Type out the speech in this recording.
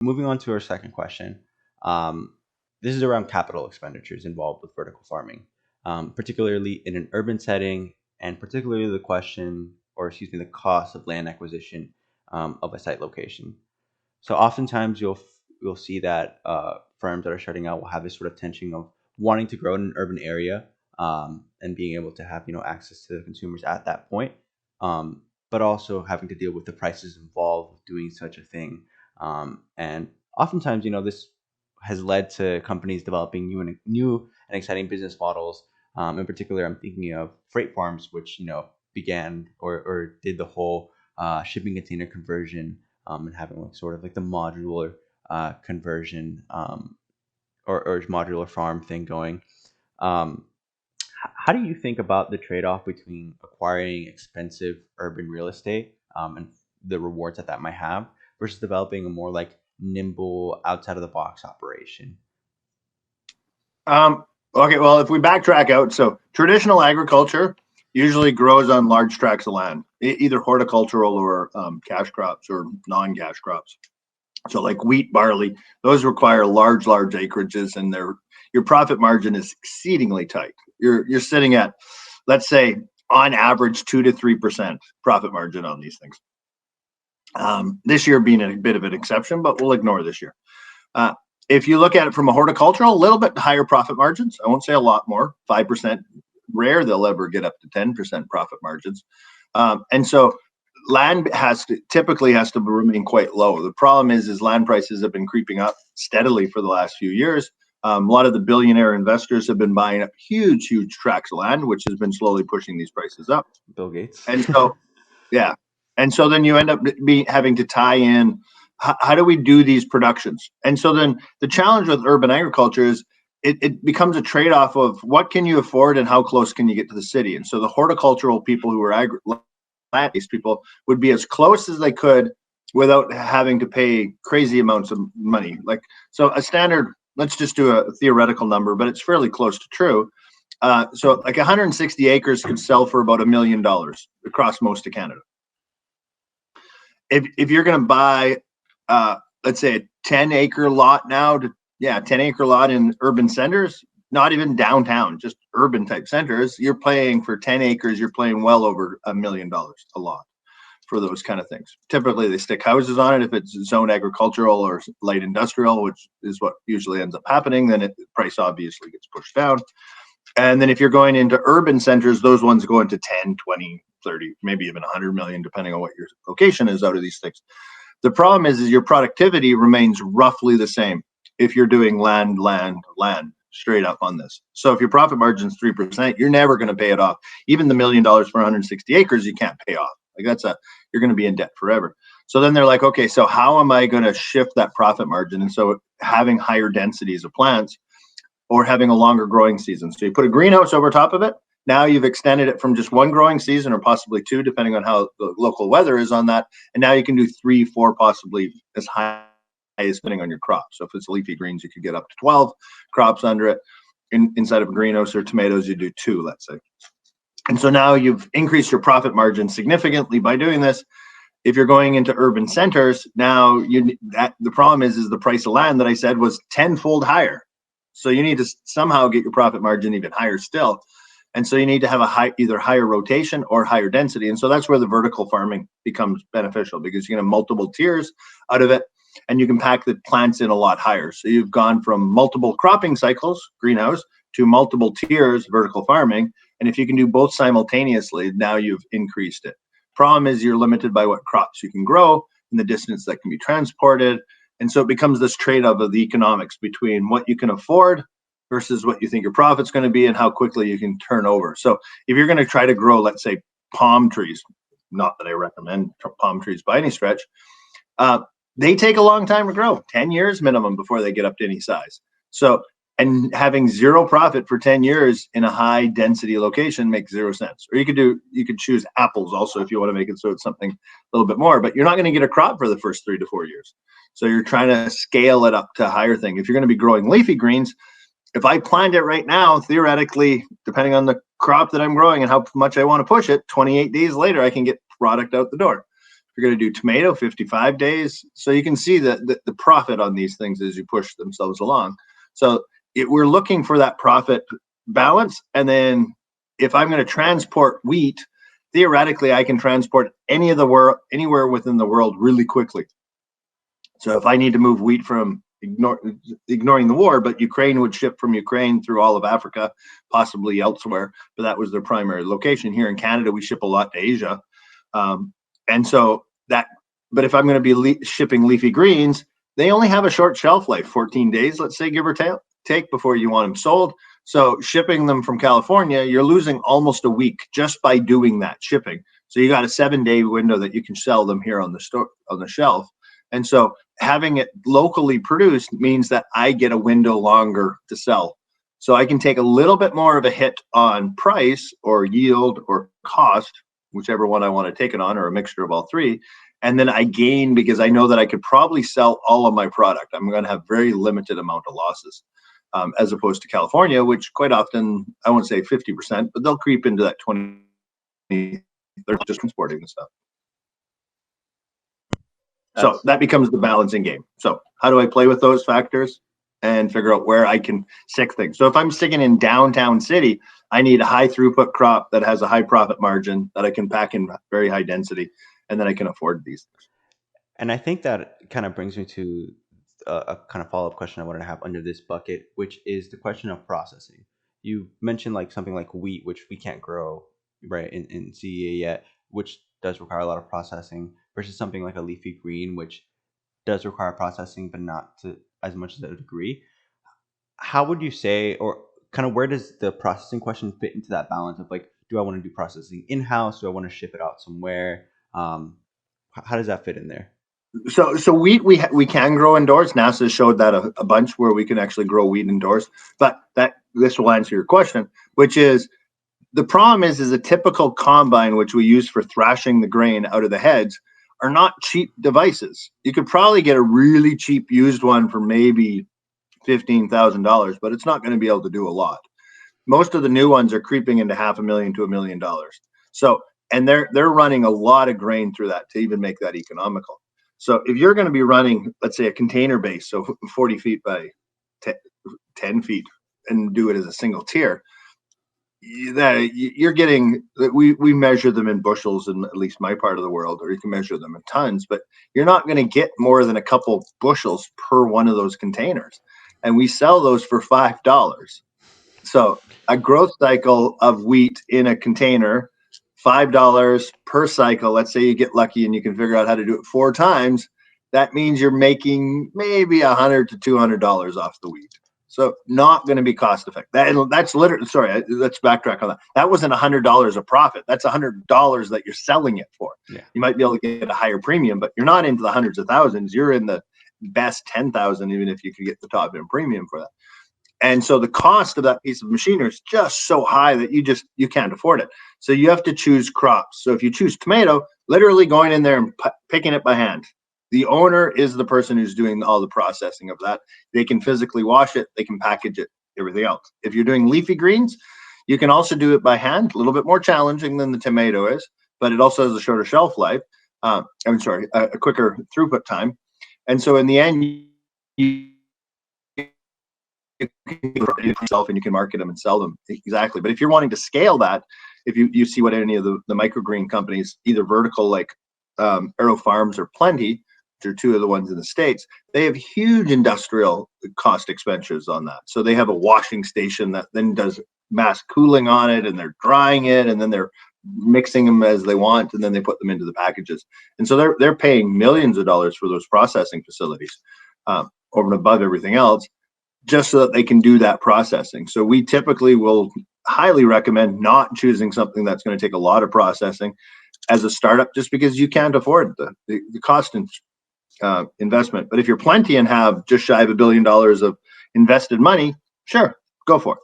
moving on to our second question. Um, this is around capital expenditures involved with vertical farming, particularly in an urban setting, and particularly the question, or excuse me, the cost of land acquisition of a site location. So oftentimes you'll see that firms that are starting out will have this sort of tension of wanting to grow in an urban area and being able to have access to the consumers at that point, but also having to deal with the prices involved with doing such a thing. And oftentimes, this has led to companies developing new and exciting business models. In particular, I'm thinking of freight farms, which began or did the whole shipping container conversion and having like sort of like the modular conversion or modular farm thing going. Um, how do you think about the trade-off between acquiring expensive urban real estate and the rewards that might have versus developing a more like nimble outside of the box operation? Okay, well, if we backtrack out, so traditional agriculture usually grows on large tracts of land, either horticultural or cash crops or non-cash crops. So like wheat, barley, those require large acreages, and your profit margin is exceedingly tight. You're sitting at, let's say, on average 2 to 3% profit margin on these things. This year being a bit of an exception, but we'll ignore this year. If you look at it from a horticultural, a little bit higher profit margins. I won't say a lot more, 5%. Rare they'll ever get up to 10% profit margins. And so land typically has to remain quite low. The problem is land prices have been creeping up steadily for the last few years. A lot of the billionaire investors have been buying up huge tracts of land, which has been slowly pushing these prices up. Bill Gates. And so, yeah. And so then you end up having to tie in, how do we do these productions? And so then the challenge with urban agriculture is it becomes a trade-off of what can you afford and how close can you get to the city. And so the horticultural people who are land-based people would be as close as they could without having to pay crazy amounts of money. Like, so a standard, let's just do a theoretical number, but it's fairly close to true. So like 160 acres could sell for about $1 million across most of Canada. If you're going to buy, let's say a 10-acre lot now, 10-acre lot in urban centers, not even downtown, just urban type centers, you're paying for 10 acres, you're paying well over $1 million a lot for those kind of things. Typically they stick houses on it if it's zone agricultural or light industrial, which is what usually ends up happening. Then the price obviously gets pushed down. And then if you're going into urban centers, those ones go into 10, 20, 30, maybe even 100 million, depending on what your location is out of these things. The problem is your productivity remains roughly the same if you're doing land straight up on this. So if your profit margin is 3%, you're never going to pay it off. Even the $1 million for 160 acres, you can't pay off. Like you're going to be in debt forever. So then they're like, okay, so how am I going to shift that profit margin? And so having higher densities of plants or having a longer growing season. So you put a greenhouse over top of it. Now you've extended it from just one growing season or possibly two, depending on how the local weather is on that. And now you can do 3, 4, possibly as high as depending on your crop. So if it's leafy greens, you could get up to 12 crops under it. Inside of a greenhouse or tomatoes, you do 2, let's say. And so now you've increased your profit margin significantly by doing this. If you're going into urban centers, now the problem is the price of land that I said was 10-fold higher. So you need to somehow get your profit margin even higher still. And so you need to have either higher rotation or higher density. And so that's where the vertical farming becomes beneficial, because you can have multiple tiers out of it and you can pack the plants in a lot higher. So you've gone from multiple cropping cycles, greenhouse, to multiple tiers, vertical farming. And if you can do both simultaneously, now you've increased it. Problem is you're limited by what crops you can grow and the distance that can be transported. And so it becomes this trade-off of the economics between what you can afford versus what you think your profit's going to be and how quickly you can turn over. So if you're going to try to grow, let's say, palm trees, not that I recommend palm trees by any stretch, they take a long time to grow, 10 years minimum before they get up to any size. So, and having zero profit for 10 years in a high density location makes 0 sense. Or you could choose apples also if you want to make it so it's something a little bit more, but you're not going to get a crop for the first 3 to 4 years. So you're trying to scale it up to a higher thing. If you're going to be growing leafy greens, if I planned it right now, theoretically, depending on the crop that I'm growing and how much I want to push it, 28 days later, I can get product out the door. If you're going to do tomato, 55 days. So you can see the profit on these things as you push themselves along. So we're looking for that profit balance. And then if I'm going to transport wheat, theoretically, I can transport anywhere within the world really quickly. So if I need to move wheat from ignoring the war, but Ukraine would ship from Ukraine through all of Africa, possibly elsewhere, but that was their primary location. Here in Canada, we ship a lot to Asia. And so that, but if I'm going to be shipping leafy greens, they only have a short shelf life, 14 days, let's say, give or take, before you want them sold. So shipping them from California, you're losing almost a week just by doing that shipping. So you got a 7-day window that you can sell them here on the shelf. And so having it locally produced means that I get a window longer to sell. So I can take a little bit more of a hit on price or yield or cost, whichever one I want to take it on, or a mixture of all three. And then I gain because I know that I could probably sell all of my product. I'm going to have very limited amount of losses, as opposed to California, which quite often, I won't say 50%, but they'll creep into that 20, they're just transporting the stuff. So that becomes the balancing game. So how do I play with those factors and figure out where I can stick things? So if I'm sticking in downtown city, I need a high throughput crop that has a high profit margin that I can pack in very high density, and then I can afford these things. And I think that kind of brings me to a kind of follow-up question I wanted to have under this bucket, which is the question of processing. You mentioned like something like wheat, which we can't grow right in CEA yet, which does require a lot of processing, versus something like a leafy green, which does require processing, but not to as much as a degree. How would you say, or kind of where does the processing question fit into that balance of like, do I want to do processing in-house? Do I want to ship it out somewhere? How does that fit in there? So wheat we can grow indoors. NASA showed that a bunch where we can actually grow wheat indoors. But this will answer your question, which is the problem is a typical combine, which we use for thrashing the grain out of the heads, are not cheap devices. You could probably get a really cheap used one for maybe $15,000, but it's not going to be able to do a lot. Most of the new ones are creeping into $500,000 to $1 million. So, and they're running a lot of grain through that to even make that economical. So if you're going to be running, let's say, a container base, so 40 feet by 10 feet, and do it as a single tier, that you're getting, we measure them in bushels in at least my part of the world, or you can measure them in tons, but you're not going to get more than a couple bushels per one of those containers. And we sell those for $5. So a growth cycle of wheat in a container, $5 per cycle. Let's say you get lucky and you can figure out how to do it 4 times. That means you're making maybe $100 to $200 off the wheat. So not going to be cost effective. That's literally, sorry, let's backtrack on that. That wasn't $100 of profit. That's $100 that you're selling it for. Yeah. You might be able to get a higher premium, but you're not into the hundreds of thousands. You're in the best 10,000, even if you could get the top end premium for that. And so the cost of that piece of machinery is just so high that you can't afford it. So you have to choose crops. So if you choose tomato, literally going in there and picking it by hand. The owner is the person who's doing all the processing of that. They can physically wash it, they can package it, everything else. If you're doing leafy greens, you can also do it by hand, a little bit more challenging than the tomato is, but it also has a shorter shelf life. A quicker throughput time. And so in the end, you yourself and you can market them and sell them. Exactly. But if you're wanting to scale that, if you see what any of the microgreen companies, either vertical like Aero Farms or Plenty, which are 2 of the ones in the States, they have huge industrial cost expenditures on that. So they have a washing station that then does mass cooling on it, and they're drying it, and then they're mixing them as they want, and then they put them into the packages. And so they're paying millions of dollars for those processing facilities over and above everything else, just so that they can do that processing. So we typically will highly recommend not choosing something that's going to take a lot of processing as a startup, just because you can't afford the cost and investment. But if you're Plenty and have just shy of $1 billion of invested money, sure, go for it.